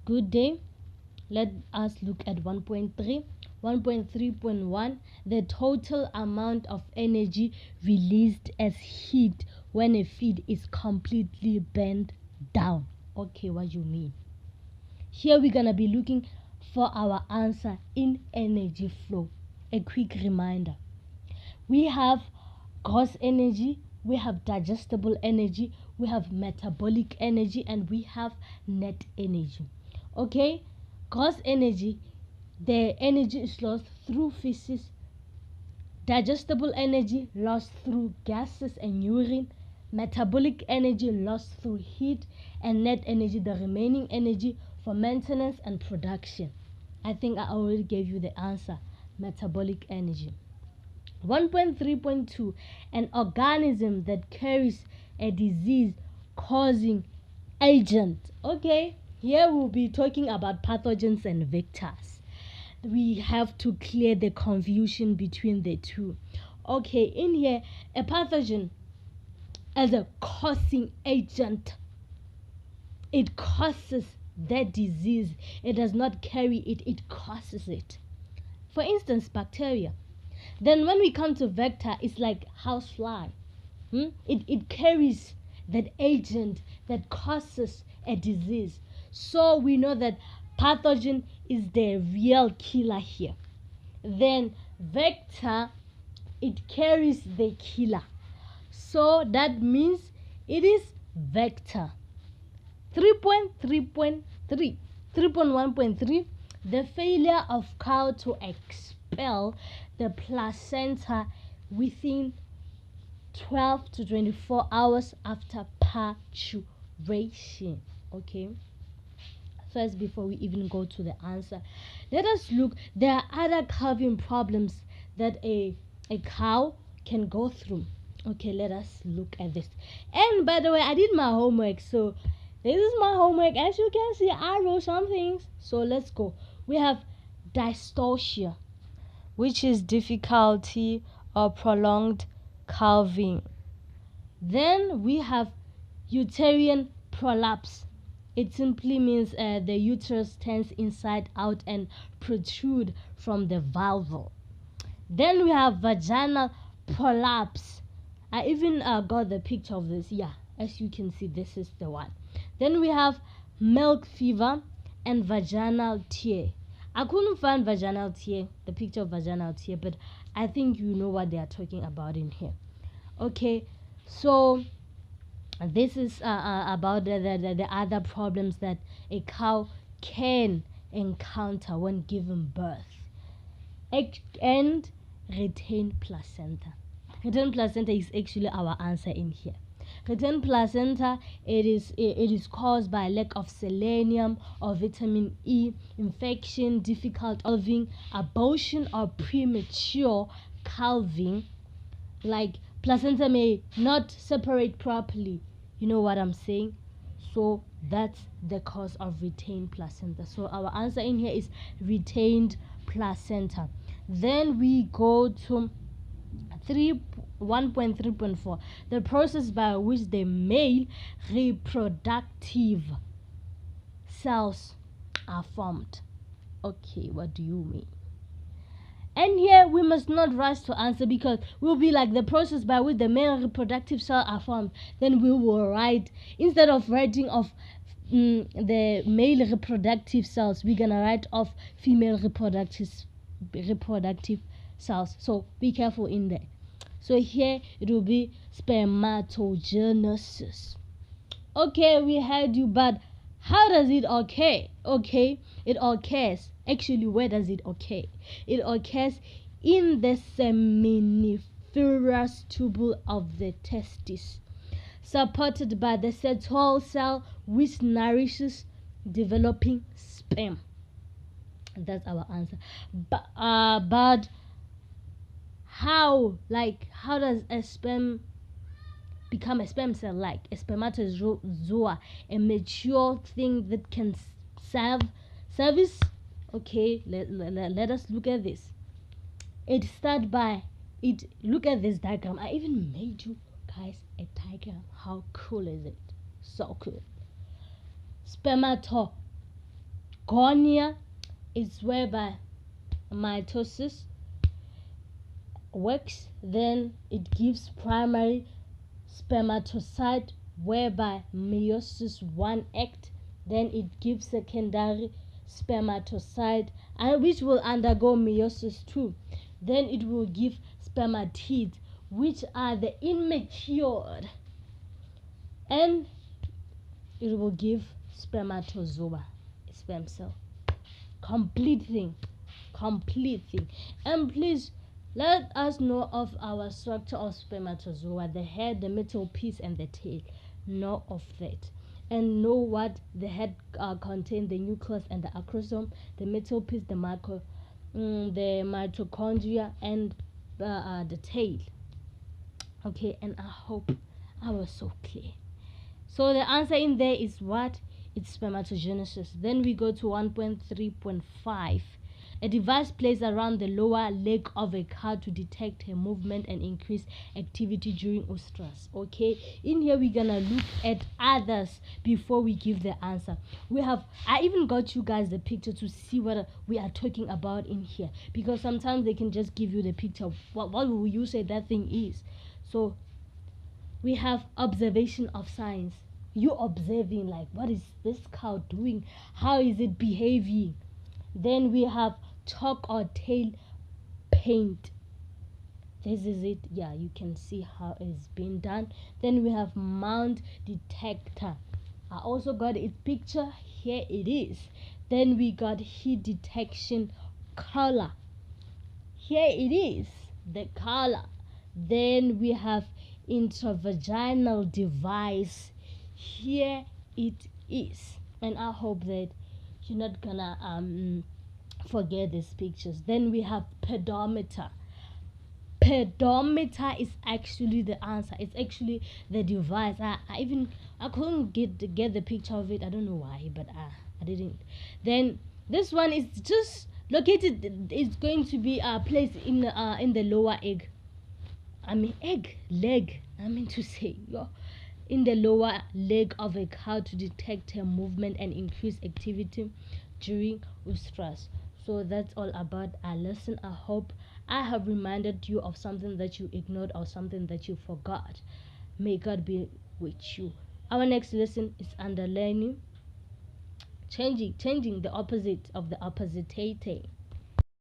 Good day. Let us look at 1.3. 1.3.1, the total amount of energy released as heat when a feed is completely burned down. Okay, what do you mean? Here we're gonna be looking for our answer in energy flow. A quick reminder. We have gross energy, we have digestible energy, we have metabolic energy, and we have net energy. Okay, gross energy, the energy is lost through feces. Digestible energy lost through gases and urine. Metabolic energy lost through heat, and net energy, the remaining energy for maintenance and production. I think I already gave you the answer. Metabolic energy. 1.3.2, an organism that carries a disease causing agent. Okay, here we'll be talking about pathogens and vectors. We have to clear the confusion between the two. Okay, in here, a pathogen as a causing agent, it causes that disease. It does not carry it, it causes it. For instance, bacteria. Then when we come to vector, it's like housefly. It carries that agent that causes a disease. So we know that pathogen is the real killer here. Then vector, it carries the killer. So that means it is vector. 3.3.3, 3.1.3, the failure of cow to expel the placenta within 12 to 24 hours after parturition. Okay, first, before we even go to the answer, let us look. There are other calving problems that a cow can go through. Okay, let us look at this. And by the way, I did my homework, so this is my homework. As you can see, I wrote some things. So let's go. We have dystocia, which is difficulty or prolonged calving. Then we have uterine prolapse. It simply means the uterus turns inside out and protrude from the vulva. Then we have vaginal prolapse. I even got the picture of this. Yeah, as you can see, this is the one. Then we have milk fever and vaginal tear. I couldn't find vaginal tear, the picture of vaginal tear, but I think you know what they are talking about in here. Okay, so this is about the other problems that a cow can encounter when giving birth. And retained placenta. Retained placenta is actually our answer in here. Retained placenta, it is caused by lack of selenium or vitamin E, infection, difficult calving, abortion, or premature calving. Like placenta may not separate properly. You know what I'm saying? So that's the cause of retained placenta. So our answer in here is retained placenta. Then we go to 1.3.4, the process by which the male reproductive cells are formed. Okay, what do you mean? And here we must not rush to answer, because we'll be like the process by which the male reproductive cells are formed. Then we will write, instead of writing of the male reproductive cells, we're gonna write of female reproductive cells. So be careful in there. So here it will be spermatogenesis. Okay, we heard you, but how does it occur? Okay, it occurs. Actually, where does it occur? It occurs in the seminiferous tubule of the testis, supported by the Sertoli cell, which nourishes developing sperm. That's our answer. But how does a sperm become a sperm cell? Like a spermatozoa, a mature thing that can service. Okay, let us look at this. It starts by it. Look at this diagram. I even made you guys a diagram. How cool is it? So cool. agonia is whereby mitosis works, then it gives primary spermatocyte whereby meiosis 1 act, then it gives secondary spermatocyte and which will undergo meiosis 2, then it will give spermatids which are the immature, and it will give spermatozoa, sperm cell. Complete thing. And please let us know of our structure of spermatozoa, the head, the middle piece, and the tail. Know of that, and know what the head contains: the nucleus and the acrosome, the middle piece, the mitochondria, and the tail. Okay, and I hope I was so clear. So the answer in there is what? It's spermatogenesis. Then we go to 1.3.5. A device placed around the lower leg of a cow to detect her movement and increase activity during oestrus. Okay, in here we're gonna look at others before we give the answer. I even got you guys the picture to see what we are talking about in here, because sometimes they can just give you the picture. What will you say that thing is? So we have observation of signs. You observing, like, what is this cow doing? How is it behaving? Then we have chalk or tail paint. This is it. Yeah, you can see how it's been done. Then we have mount detector. I also got its picture. Here it is. Then we got heat detection color. Here it is, the color. Then we have intravaginal device. Here it is, and I hope that you're not gonna forget these pictures. Then we have pedometer. Pedometer is actually the answer. It's actually the device. I couldn't get the picture of it. I don't know why, but I didn't. Then this one is just located. It's going to be placed in the lower leg. I mean to say, in the lower leg of a cow to detect her movement and increase activity during oestrus. So that's all about our lesson. I hope I have reminded you of something that you ignored or something that you forgot. May God be with you. Our next lesson is underlining, changing the opposite of the opposite.